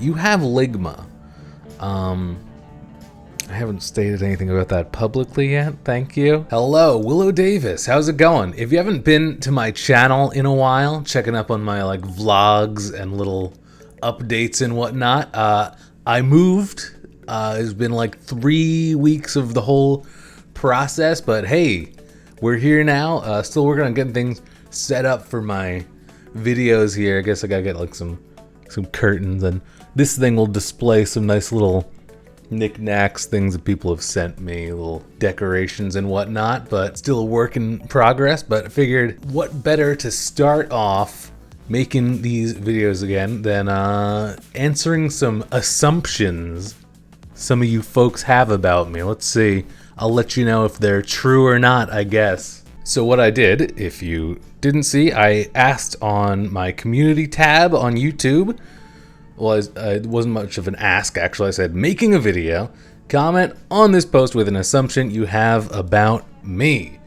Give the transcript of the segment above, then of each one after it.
You have ligma. I haven't stated anything about that publicly yet. Thank you. Hello, WiLLo Davis. How's it going? If you haven't been to my channel in a while, checking up on my like vlogs and little updates and whatnot, I moved. It's been like 3 weeks of the whole process, but hey, we're here now. Still working on getting things set up for my videos here. I guess I gotta get like some curtains, and this thing will display some nice little knickknacks, things that people have sent me, little decorations and whatnot, but still a work in progress. But I figured what better to start off making these videos again than answering some assumptions some of you folks have about me. Let's see. I'll let you know if they're true or not, I guess. So what I did, if you didn't see, I asked on my community tab on YouTube. Well, it wasn't much of an ask, actually. I said, making a video, comment on this post with an assumption you have about me.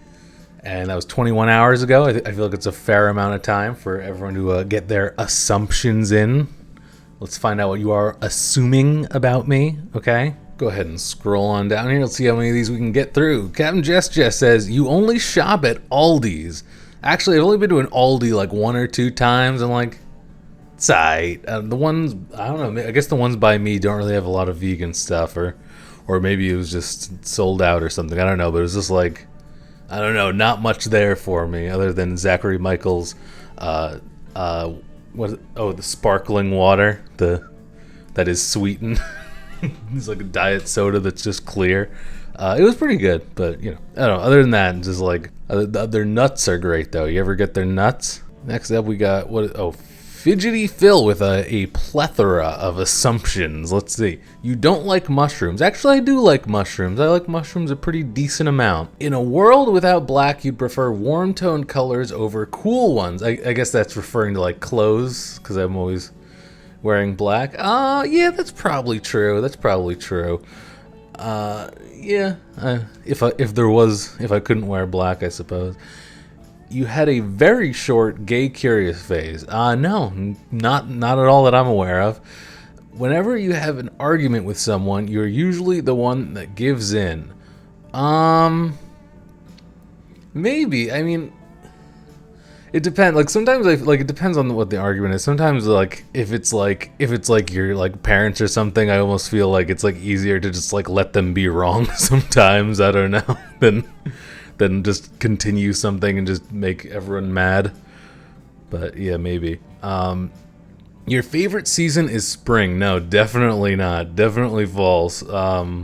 And that was 21 hours ago. I feel like it's a fair amount of time for everyone to get their assumptions in. Let's find out what you are assuming about me, okay? Go ahead and scroll on down here. Let's see how many of these we can get through. Captain Jess says, you only shop at Aldi's. Actually, I've only been to an Aldi like 1 or 2 times. I'm like, it's aight. The ones, I don't know, I guess the ones by me don't really have a lot of vegan stuff, or maybe it was just sold out or something. I don't know, but it was just like, I don't know, not much there for me other than Zachary Michael's, the sparkling water, that is sweetened. It's like a diet soda that's just clear. It was pretty good, but you know, I don't know. Other than that, just like their nuts are great though. You ever get their nuts? Next up, we got Fidgety Phil with a plethora of assumptions. Let's see. You don't like mushrooms. Actually, I do like mushrooms. I like mushrooms a pretty decent amount. In a world without black, you'd prefer warm toned colors over cool ones. I guess that's referring to like clothes, because I'm always wearing black. Yeah, that's probably true. That's probably true. Yeah. If I couldn't wear black, I suppose. You had a very short gay curious phase. No, not at all that I'm aware of. Whenever you have an argument with someone, you're usually the one that gives in. Maybe. I mean, it depends. Like sometimes it depends on what the argument is. Sometimes like if it's like your like parents or something, I almost feel like it's like easier to just like let them be wrong sometimes. I don't know. Than just continue something and just make everyone mad. But yeah, maybe. Your favorite season is spring. No, definitely not. Definitely false. I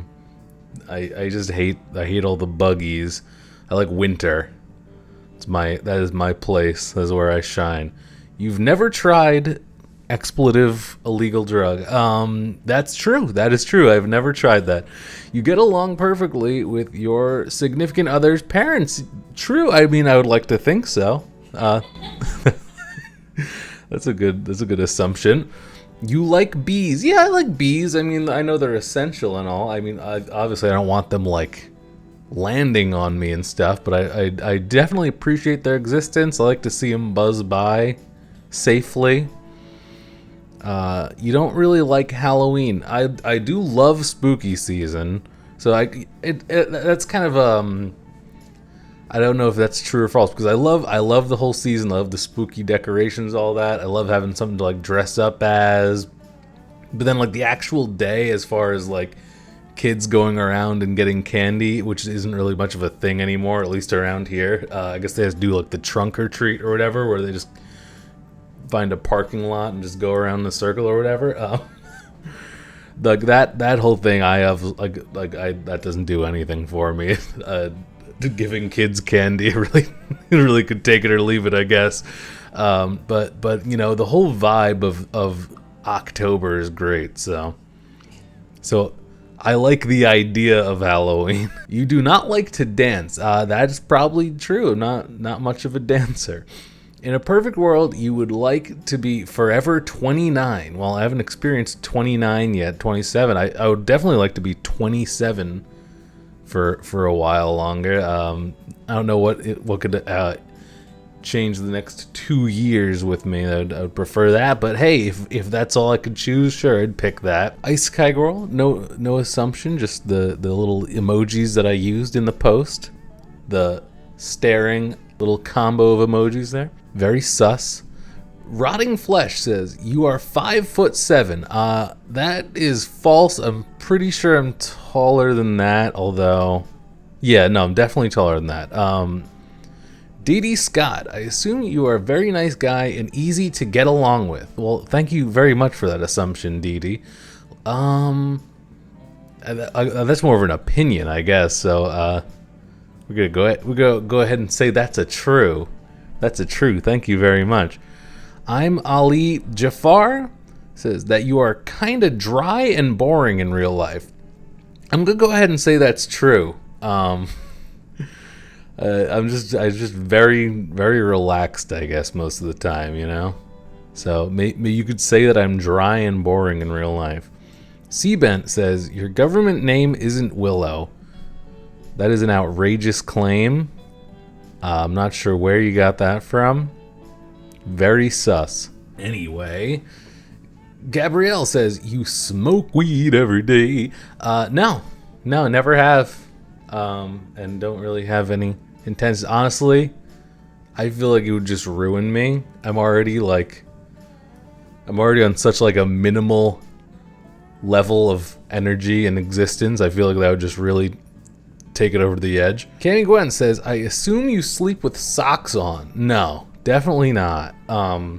just hate all the buggies. I like winter. That is my place. That is where I shine. You've never tried expletive illegal drug. That's true. That is true. I've never tried that. You get along perfectly with your significant other's parents. True. I mean, I would like to think so. That's a good assumption. You like bees. Yeah, I like bees. I mean, I know they're essential and all. I mean, obviously I don't want them like landing on me and stuff, but I definitely appreciate their existence. I like to see them buzz by safely. You don't really like Halloween. I do love spooky season, so that's kind of I don't know if that's true or false, because I love the whole season. I love the spooky decorations, all that. I love having something to like dress up as. But then like the actual day, as far as like kids going around and getting candy, which isn't really much of a thing anymore, at least around here. I guess they just do like the trunk or treat or whatever, where they just find a parking lot and just go around the circle or whatever. Like that whole thing, I have that doesn't do anything for me. Giving kids candy really could take it or leave it, I guess. But you know, the whole vibe of October is great. So I like the idea of Halloween. You do not like to dance. That is probably true. Not much of a dancer. In a perfect world, you would like to be forever 29. Well, I haven't experienced 29 yet, 27. I would definitely like to be 27 for a while longer. I don't know what could change the next 2 years with me. I would prefer that, but hey, if that's all I could choose, sure, I'd pick that. Ice skygirl, no assumption, just the little emojis that I used in the post, the staring little combo of emojis there, very sus. Rotting Flesh says, you are 5'7". That is false. I'm pretty sure I'm taller than that, although, yeah, no, I'm definitely taller than that. Dee Scott, I assume you are a very nice guy and easy to get along with. Well, thank you very much for that assumption, Dee. That's more of an opinion, I guess. So we're gonna go ahead and say that's a true. That's a true. Thank you very much. I'm Ali Jafar, says that you are kind of dry and boring in real life. I'm gonna go ahead and say that's true. I'm just very, very relaxed, I guess, most of the time, you know? So maybe you could say that I'm dry and boring in real life. Seabent says, your government name isn't WiLLo. That is an outrageous claim. I'm not sure where you got that from. Very sus. Anyway, Gabrielle says, you smoke weed every day. No, never have. And don't really have any intense. Honestly, I feel like it would just ruin me. I'm already on such like a minimal level of energy and existence. I feel like that would just really take it over the edge. Candy Gwen says, I assume you sleep with socks on. No, definitely not. I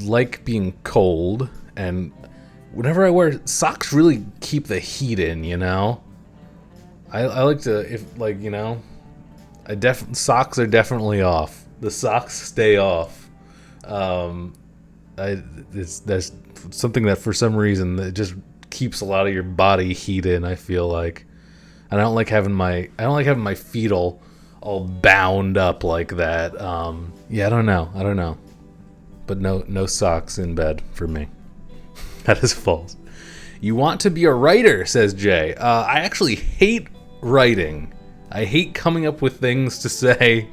like being cold, and whenever I wear socks, really keep the heat in, you know. I like to, if like, you know, socks are definitely off. The socks stay off. There's something that for some reason that just keeps a lot of your body heat in, I feel like. And I don't like having my feet all bound up like that. Yeah, I don't know. But no socks in bed for me. That is false. You want to be a writer, says Jay. I actually hate writing. I hate coming up with things to say.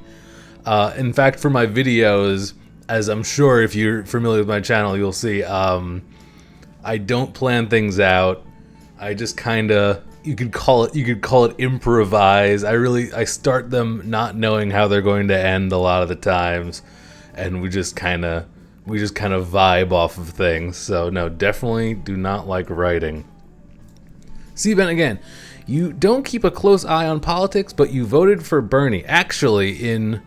In fact, for my videos, as I'm sure if you're familiar with my channel, you'll see, I don't plan things out. I just kind of, you could call it improvise. I start them not knowing how they're going to end a lot of the times, and we just kind of vibe off of things. So no, definitely do not like writing. See, Ben, again, you don't keep a close eye on politics, but you voted for Bernie. Actually, in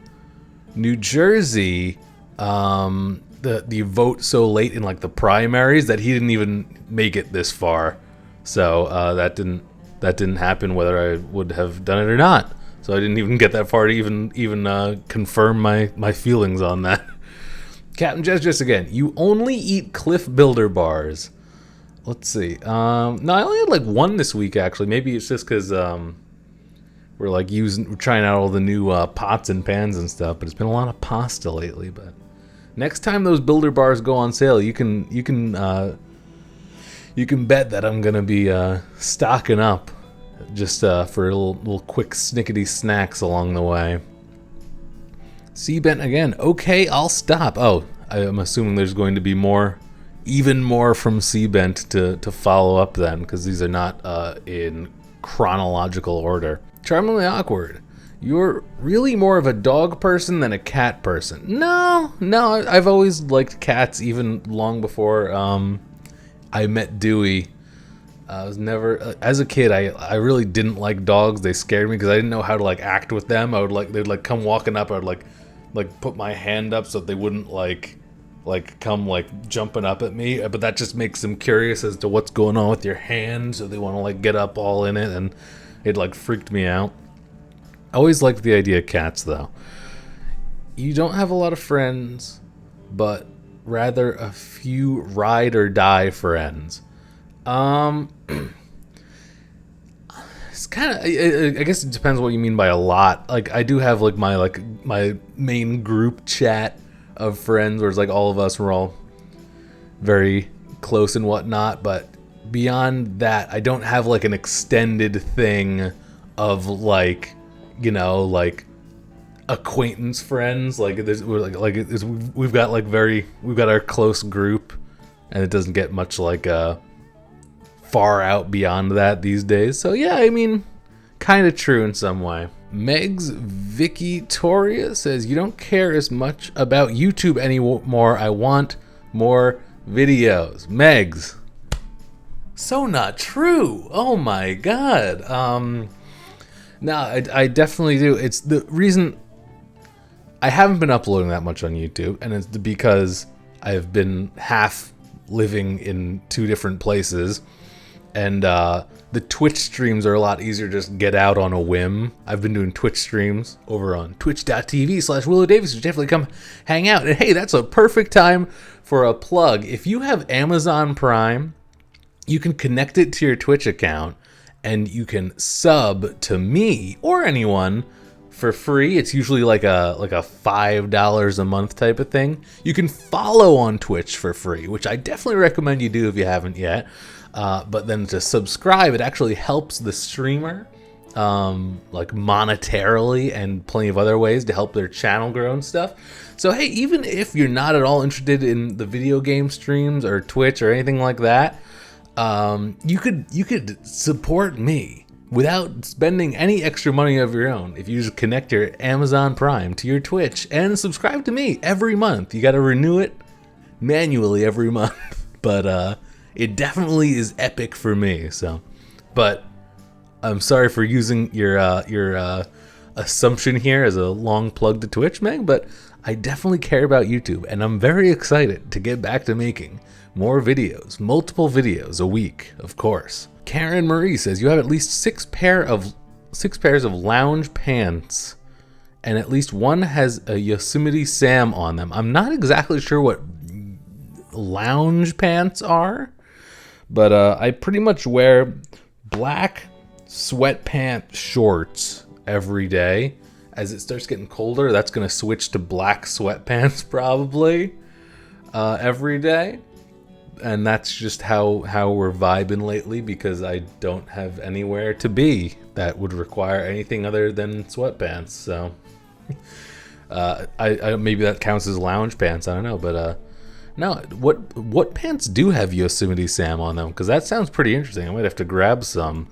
New Jersey, the vote so late in like the primaries that he didn't even make it this far. So that didn't happen whether I would have done it or not. So I didn't even get that far to even confirm my feelings on that. Captain Just again, you only eat Cliff Builder bars. Let's see. No, I only had like one this week actually. Maybe it's just because we're trying out all the new pots and pans and stuff. But it's been a lot of pasta lately. But next time those Builder bars go on sale, you can bet that I'm gonna be stocking up just for little quick snickety snacks along the way. C-Bent again. Okay, I'll stop. Oh, I'm assuming there's going to be even more from C-Bent to follow up then, because these are not in chronological order. Charmingly Awkward. You're really more of a dog person than a cat person. No, I've always liked cats, even long before I met Dewey. I was never, as a kid, I really didn't like dogs. They scared me because I didn't know how to like act with them. They'd come walking up. I would like put my hand up so they wouldn't come jumping up at me. But that just makes them curious as to what's going on with your hand. So they want to get up all in it, and it freaked me out. I always liked the idea of cats though. You don't have a lot of friends, but rather a few ride or die friends. It's kind of, I guess it depends what you mean by a lot. I do have my main group chat of friends where it's all of us, we're all very close and whatnot, but beyond that, I don't have an extended thing of acquaintance friends. Like we've got our close group, and it doesn't get much like far out beyond that these days. So yeah, I mean, kind of true in some way. Megs Victoria says, you don't care as much about YouTube anymore. I want more videos. Megs, so not true. Oh my god. No, I definitely do. It's the reason I haven't been uploading that much on YouTube, and it's because I've been half living in two different places, and the Twitch streams are a lot easier to just get out on a whim. I've been doing Twitch streams over on twitch.tv/WiLLo Davis. You definitely come hang out. And hey, that's a perfect time for a plug. If you have Amazon Prime, you can connect it to your Twitch account, and you can sub to me or anyone for free. It's usually like a $5 a month type of thing. You can follow on Twitch for free, which I definitely recommend you do if you haven't yet. But then to subscribe, it actually helps the streamer, like monetarily and plenty of other ways to help their channel grow and stuff. So hey, even if you're not at all interested in the video game streams or Twitch or anything like that, you could support me without spending any extra money of your own if you just connect your Amazon Prime to your Twitch and subscribe to me every month. You got to renew it manually every month, but it definitely is epic for me. So, but I'm sorry for using your assumption here as a long plug to Twitch, Meg, but I definitely care about YouTube, and I'm very excited to get back to making more videos, multiple videos a week, of course. Karen Marie says, you have at least six pairs of lounge pants, and at least one has a Yosemite Sam on them. I'm not exactly sure what lounge pants are, but I pretty much wear black sweatpant shorts every day. As it starts getting colder, that's going to switch to black sweatpants probably every day. And that's just how we're vibing lately, because I don't have anywhere to be that would require anything other than sweatpants. So I maybe that counts as lounge pants. I don't know, but no. What pants do have Yosemite Sam on them? Because that sounds pretty interesting. I might have to grab some.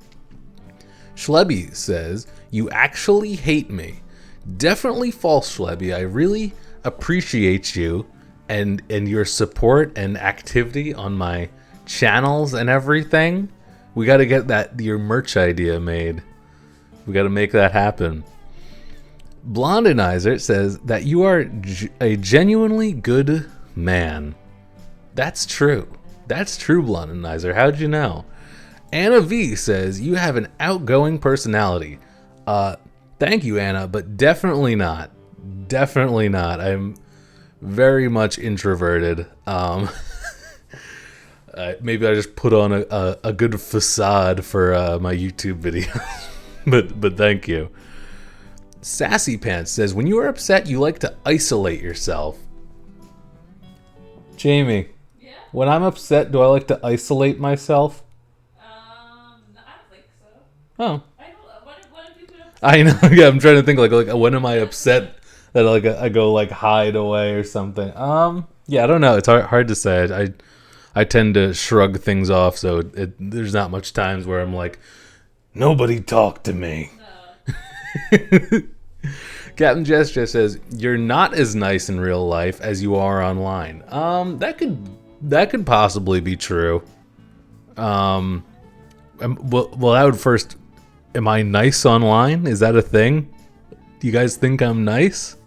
Schlebby says, you actually hate me. Definitely false, Schlebby. I really appreciate you and your support and activity on my channels and everything. We got to get your merch idea made. We got to make that happen. Blondinizer says that you are a genuinely good man. That's true. That's true, Blondinizer. How'd you know? Anna V says, you have an outgoing personality. Thank you, Anna, but definitely not. Definitely not. I'm very much introverted. Maybe I just put on a good facade for my YouTube video. but thank you. Sassy Pants says, when you are upset, you like to isolate yourself. Jamie, yeah? When I'm upset, do I like to isolate myself? I don't think so. Oh. I don't. What have you been upset? I know. Yeah, I'm trying to think like when am I upset that I go like hide away or something. Yeah, I don't know. It's hard to say. I tend to shrug things off, so there's not much times where I'm like, nobody talk to me. No. Captain Gesture says, you're not as nice in real life as you are online. That could possibly be true. Well, I would first, am I nice online? Is that a thing? Do you guys think I'm nice?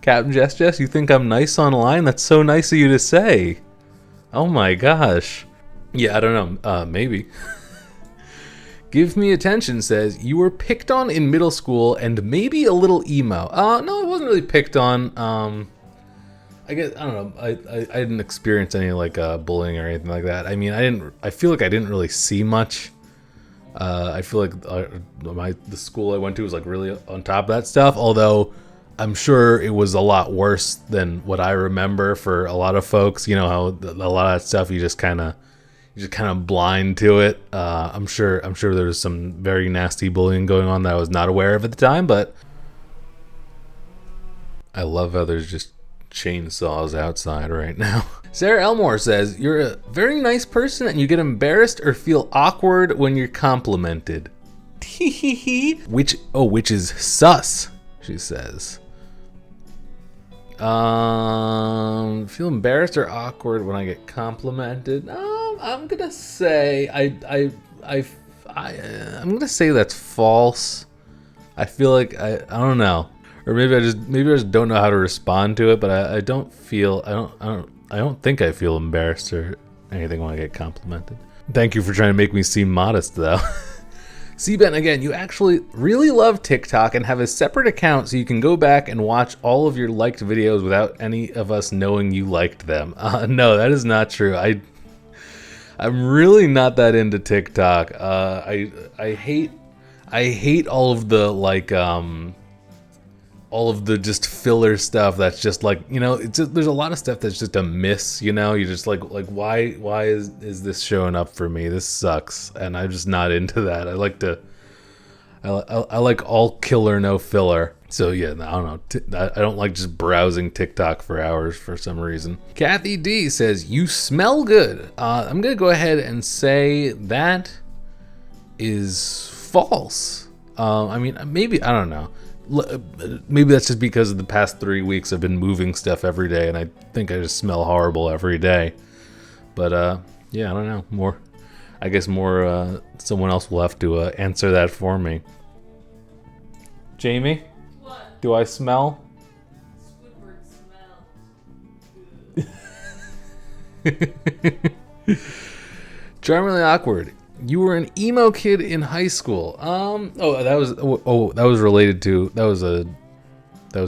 Captain Jess, you think I'm nice online? That's so nice of you to say. Oh my gosh. Yeah, I don't know. Maybe. Give Me Attention says, you were picked on in middle school and maybe a little emo. No, I wasn't really picked on. I guess, I don't know. I didn't experience any like bullying or anything like that. I mean, I feel like I didn't really see much. I feel like the school I went to was like really on top of that stuff. Although I'm sure it was a lot worse than what I remember for a lot of folks. You know how a lot of that stuff you just kind of blind to it. I'm sure there was some very nasty bullying going on that I was not aware of at the time. But I love how there's just chainsaws outside right now. Sarah Elmore says, you're a very nice person and you get embarrassed or feel awkward when you're complimented. which is sus, she says. Feel embarrassed or awkward when I get complimented? I'm gonna say I'm gonna say that's false. I feel like I don't know, or maybe I just don't know how to respond to it. But I don't think I feel embarrassed or anything when I get complimented. Thank you for trying to make me seem modest, though. C-Ben, again, you actually really love TikTok and have a separate account so you can go back and watch all of your liked videos without any of us knowing you liked them. No, that is not true. I'm really not that into TikTok. I hate all of the all of the just filler stuff that's just like, you know, it's just, there's a lot of stuff that's just a miss, you know. You're just like why is this showing up for me? This sucks, and I'm just not into that. I like all killer, no filler. So yeah, I don't know. I don't like just browsing TikTok for hours for some reason. Kathy D says, you smell good. I'm gonna go ahead and say that is false. I mean, maybe, I don't know. Maybe that's just because of the past 3 weeks I've been moving stuff every day, and I think I just smell horrible every day. But yeah, I don't know. I guess someone else will have to answer that for me. Jamie? What? Do I smell? Squidward smell. Charmingly awkward. You were an emo kid in high school. That was related to that was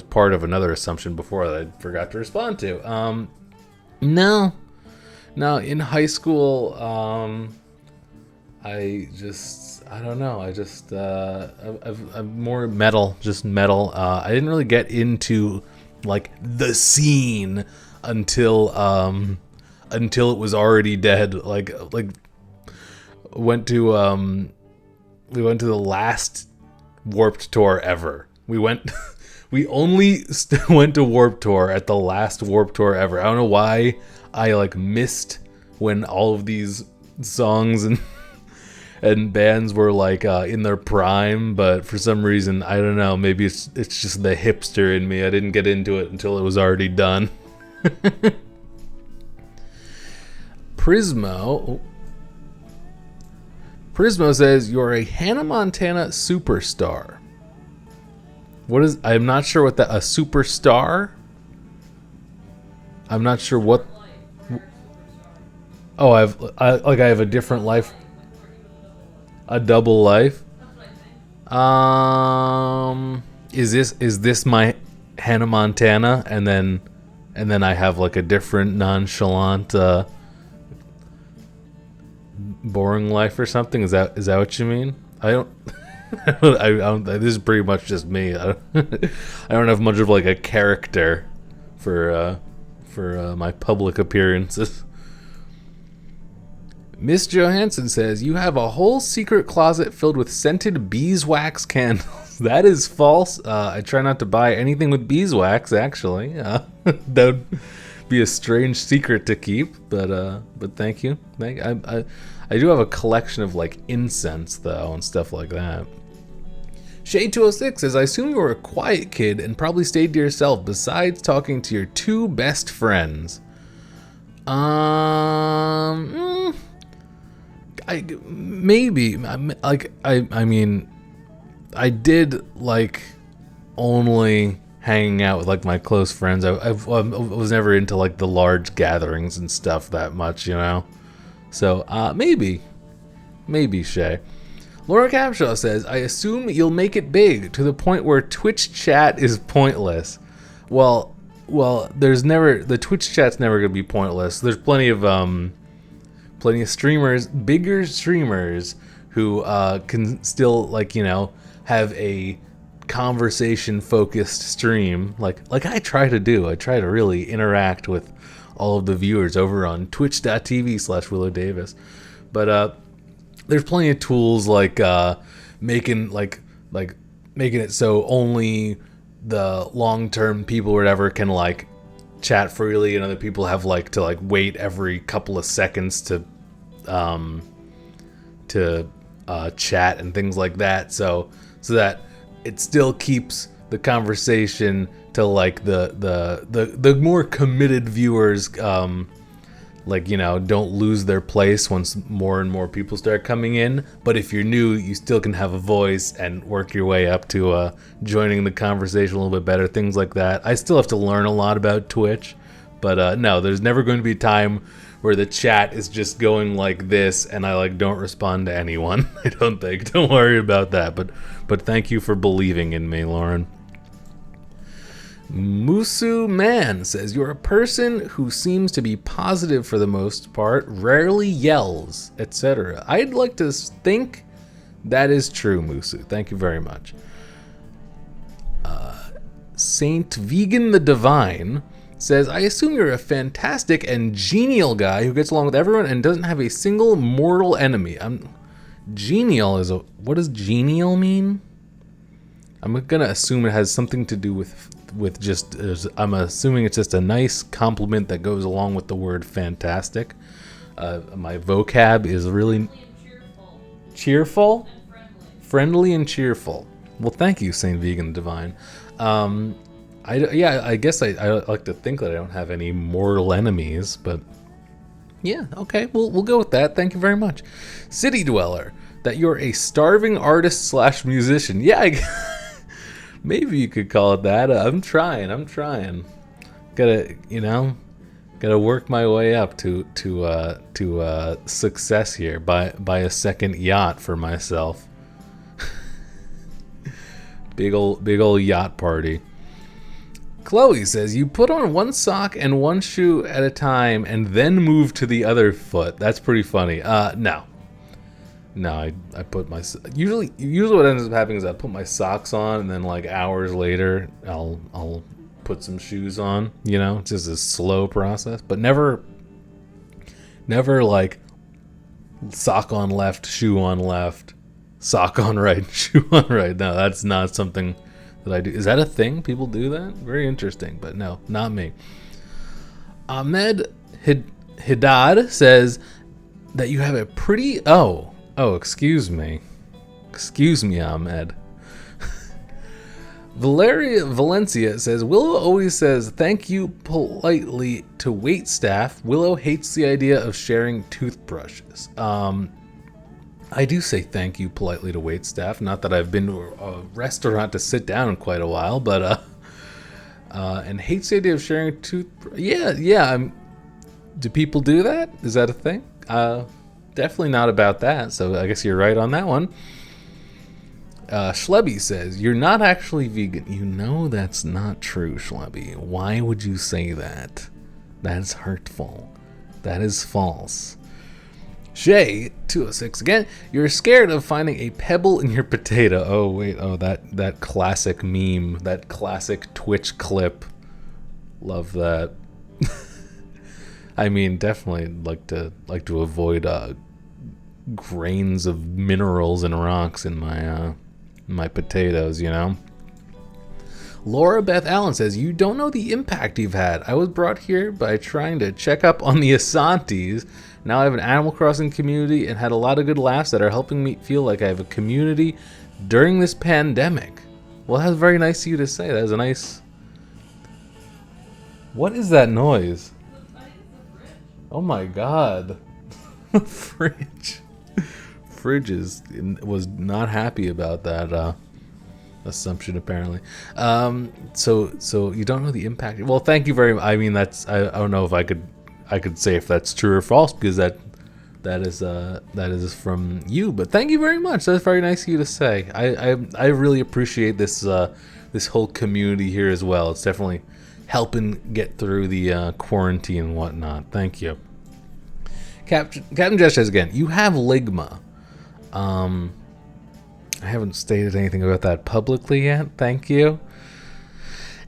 part of another assumption before that I forgot to respond to. No, in high school, I don't know. I'm more metal, just metal. I didn't really get into like the scene until it was already dead. Like we went to the last Warped Tour ever. We only went to Warped Tour at the last Warped Tour ever. I don't know why I like missed when all of these songs and bands were like in their prime, but for some reason, I don't know, maybe it's just the hipster in me. I didn't get into it until it was already done. Prismo says, you're a Hannah Montana superstar. I'm not sure what a superstar? I'm not sure what. Oh, I have a different life. A double life? Is this my Hannah Montana? And then I have like a different nonchalant, boring life or something? Is that what you mean? I don't. I don't. This is pretty much just me. I don't have much of like a character for my public appearances. Miss Johansson says, you have a whole secret closet filled with scented beeswax candles. That is false. I try not to buy anything with beeswax, actually. That would be a strange secret to keep, but thank you. I do have a collection of like incense though and stuff like that. Shade206 says, I assume you were a quiet kid and probably stayed to yourself besides talking to your two best friends. Maybe like I mean I did like only hanging out with like my close friends. I was never into like the large gatherings and stuff that much, you know. So maybe Shay. Lauracapshaw says, I assume you'll make it big to the point where Twitch chat is pointless. Well, the Twitch chat's never gonna be pointless. There's plenty of streamers, bigger streamers, who can still, like, you know, have a conversation focused stream like I try to do. I try to really interact with all of the viewers over on twitch.tv/WiLLo Davis. But there's plenty of tools like making it so only the long-term people or whatever can like chat freely, and other people have like to like wait every couple of seconds to chat and things like that. So that it still keeps the conversation to like the more committed viewers, like, you know, don't lose their place once more and more people start coming in. But if you're new, you still can have a voice and work your way up to joining the conversation a little bit better, things like that. I still have to learn a lot about Twitch, but no, there's never going to be a time where the chat is just going like this and I like don't respond to anyone. I don't think. Don't worry about that. But thank you for believing in me, Lauren. Musuman says, you're a person who seems to be positive for the most part, rarely yells, etc. I'd like to think that is true, Musu. Thank you very much. Saint Vegan the Divine says, I assume you're a fantastic and genial guy who gets along with everyone and doesn't have a single mortal enemy. Genial is what does genial mean? I'm gonna assume it has something to do with just, I'm assuming it's just a nice compliment that goes along with the word fantastic. My vocab is really cheerful, friendly and cheerful. Well, thank you, Saint Vegan Divine. I guess I like to think that I don't have any mortal enemies, but yeah, okay, we'll go with that. Thank you very much. City Dweller, that you're a starving artist / musician. Yeah, maybe you could call it that. I'm trying. Gotta work my way up to success here. Buy a second yacht for myself. Big old yacht party. Chloe says, you put on one sock and one shoe at a time and then move to the other foot. That's pretty funny. No, I put my, usually what ends up happening is I put my socks on and then like hours later I'll put some shoes on, you know. It's just a slow process, but never like sock on left, shoe on left, sock on right, shoe on right. No, that's not something that I do. Is that a thing? People do that? Very interesting, but no, not me. Ahmed Hidad says that you have a pretty... Oh, excuse me, Ahmed. Valeria Valencia says, WiLLo always says thank you politely to wait staff. WiLLo hates the idea of sharing toothbrushes. I do say thank you politely to wait staff. Not that I've been to a restaurant to sit down in quite a while, but and hates the idea of sharing a toothbrush. Yeah. Do people do that? Is that a thing? Definitely not about that. So I guess you're right on that one. Schlebby says, you're not actually vegan. You know that's not true, Schlebby. Why would you say that? That's hurtful. That is false. Shay 206 again. You're scared of finding a pebble in your potato. Oh wait, that classic meme, that classic Twitch clip. Love that. I mean, definitely like to avoid grains of minerals and rocks in my potatoes, you know. Laura Beth Allen says, you don't know the impact you've had. I was brought here by trying to check up on the Asantis. Now I have an Animal Crossing community and had a lot of good laughs that are helping me feel like I have a community during this pandemic. Well, that's very nice of you to say. That was a nice... What is that noise? Oh my god. Fridge. Fridge was not happy about that assumption, apparently. So you don't know the impact. Well, thank you very much. I mean, I don't know if I could say if that's true or false, because that is from you. But thank you very much. That's very nice of you to say. I really appreciate this whole community here as well. It's definitely helping get through the quarantine and whatnot. Thank you. Captain Jess says again, you have ligma. I haven't stated anything about that publicly yet. Thank you.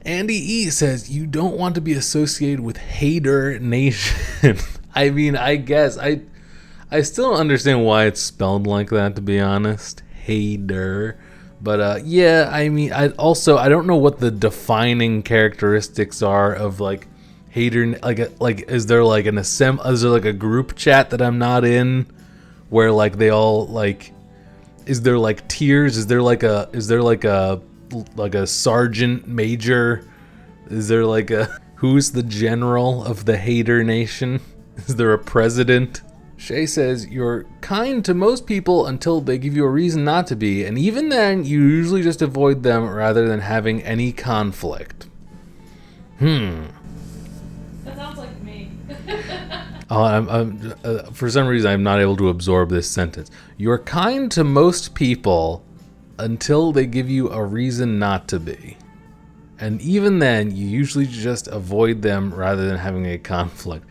Andy E says, you don't want to be associated with Haydur Nation. I mean, I guess I still don't understand why it's spelled like that, to be honest. Haydur. But yeah, I mean, I don't know what the defining characteristics are of like Haydur. Like is there like is there like a group chat that I'm not in where like they all like, is there like tiers? Is there like a sergeant major? Is there like a who's the general of the Haydur nation? Is there a president? Shay says, you're kind to most people until they give you a reason not to be, and even then, you usually just avoid them rather than having any conflict. That sounds like me. For some reason, I'm not able to absorb this sentence. You're kind to most people until they give you a reason not to be. And even then, you usually just avoid them rather than having a conflict.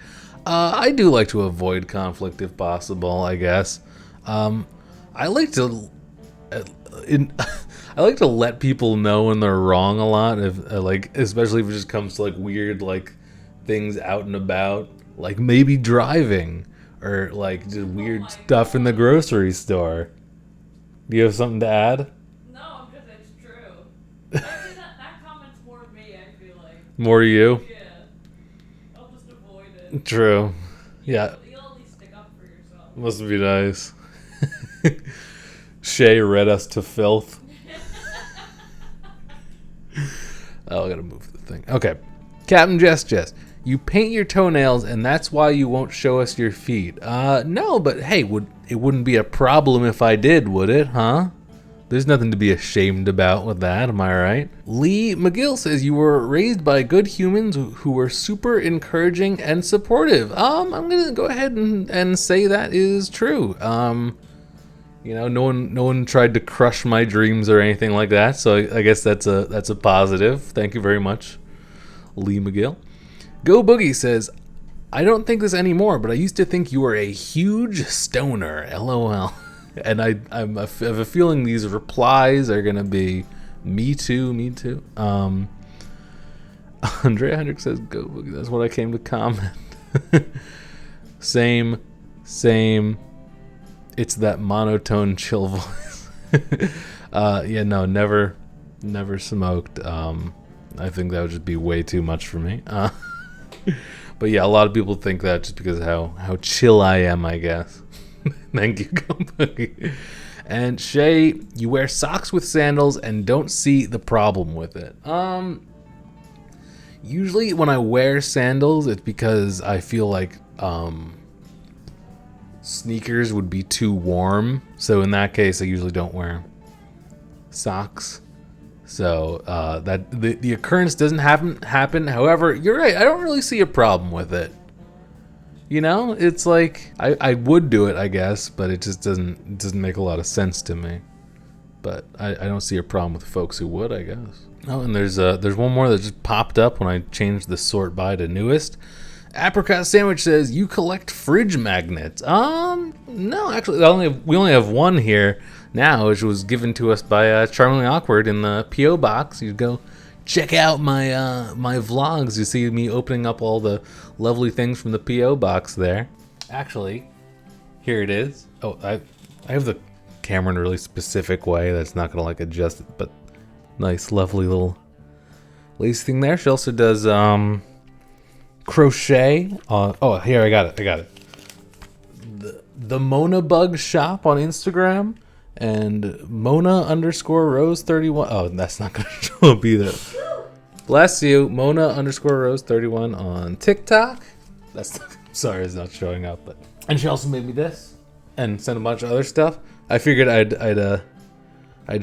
I do like to avoid conflict if possible, I guess. I like to I like to let people know when they're wrong a lot, if especially if it just comes to like weird like things out and about, like maybe driving or like just weird stuff in the grocery store. Do you have something to add? No, because it's true. Actually, that comment's more me, I feel like. More you? Yeah. I'll just avoid it. True. Yeah. You'll at least stick up for yourself. Must be nice. Shay read us to filth. Oh, I gotta move the thing. Okay. Captain Jess. You paint your toenails and that's why you won't show us your feet. No, but hey, it wouldn't be a problem if I did, would it, huh? There's nothing to be ashamed about with that, am I right? Lee McGill says you were raised by good humans who were super encouraging and supportive. I'm gonna go ahead and say that is true. You know, no one tried to crush my dreams or anything like that, so I guess that's a positive. Thank you very much, Lee McGill. Go Boogie says, I don't think this anymore, but I used to think you were a huge stoner. LOL. And I have a feeling these replies are gonna be me too. Andrea Hendrick says, "Go Boogie." That's what I came to comment. Same. It's that monotone chill voice. Yeah, no, never smoked. I think that would just be way too much for me. But yeah, a lot of people think that just because of how chill I am, I guess. Thank you, Go Boogie. And Shay, you wear socks with sandals and don't see the problem with it. Usually when I wear sandals, it's because I feel like sneakers would be too warm. So in that case, I usually don't wear socks. So that the occurrence doesn't happen. However, you're right. I don't really see a problem with it. You know, it's like I would do it, I guess, but it just doesn't make a lot of sense to me. But I don't see a problem with folks who would, I guess. Oh, and there's one more that just popped up when I changed the sort by to newest. Apricot Sandwich says, you collect fridge magnets. No, actually, we only have one here now, which was given to us by Charmingly Awkward in the P.O. box. You go check out my my vlogs. You see me opening up all the lovely things from the P.O. box there. Actually, here it is. Oh, I have the camera in a really specific way that's not gonna like adjust it, but nice, lovely little lace thing there. She also does crochet. Oh, here I got it. The Mona Bug Shop on Instagram and Mona_Rose31. Oh, that's not gonna show up either. Bless you, Mona_Rose31 on TikTok. Sorry, it's not showing up, but and she also made me this and sent a bunch of other stuff. I figured I'd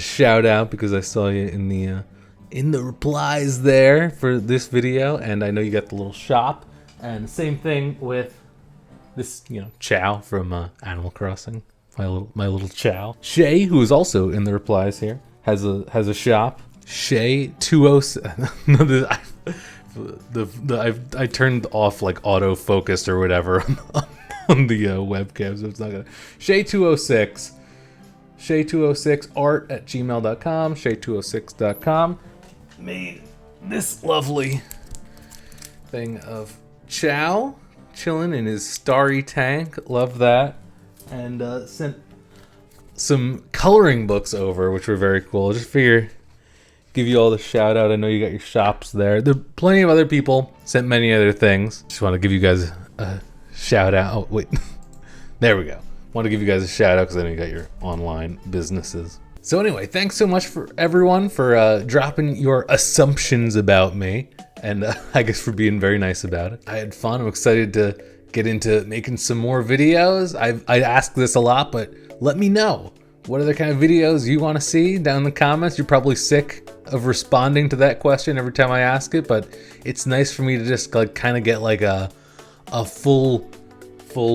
shout out because I saw you in the replies there for this video, and I know you got the little shop. And same thing with this, Chow from Animal Crossing. My little Chow. Shay, who is also in the replies here, has a shop. Shay 207. I turned off like autofocus or whatever on the webcam, so it's not gonna. Shay 206. Shay206 art@gmail.com. Shay206.com made this lovely thing of Chow chilling in his starry tank. Love that. And sent some coloring books over, which were very cool. Just figure, give you all the shout out. I know you got your shops there. There are plenty of other people sent many other things. Just want to give you guys a shout out. Oh, wait. There we go. Want to give you guys a shout out because I know you got your online businesses. So anyway, thanks so much for everyone for dropping your assumptions about me, and I guess for being very nice about it. I had fun. I'm excited to get into making some more videos. I ask this a lot, but let me know what other kind of videos you want to see down in the comments. You're probably sick of responding to that question every time I ask it, but it's nice for me to just like kind of get like a full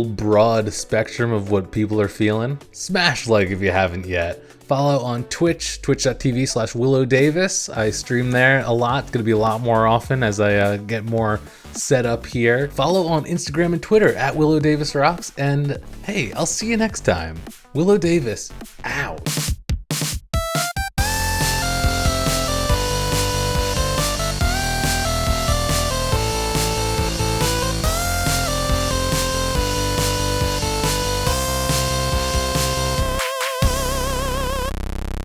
broad spectrum of what people are feeling. Smash like if you haven't yet. Follow on Twitch, twitch.tv/WiLLo Davis. I stream there a lot. It's going to be a lot more often as I get more set up here. Follow on Instagram and Twitter @WiLLo Davis Rocks. And hey, I'll see you next time. WiLLo Davis, out.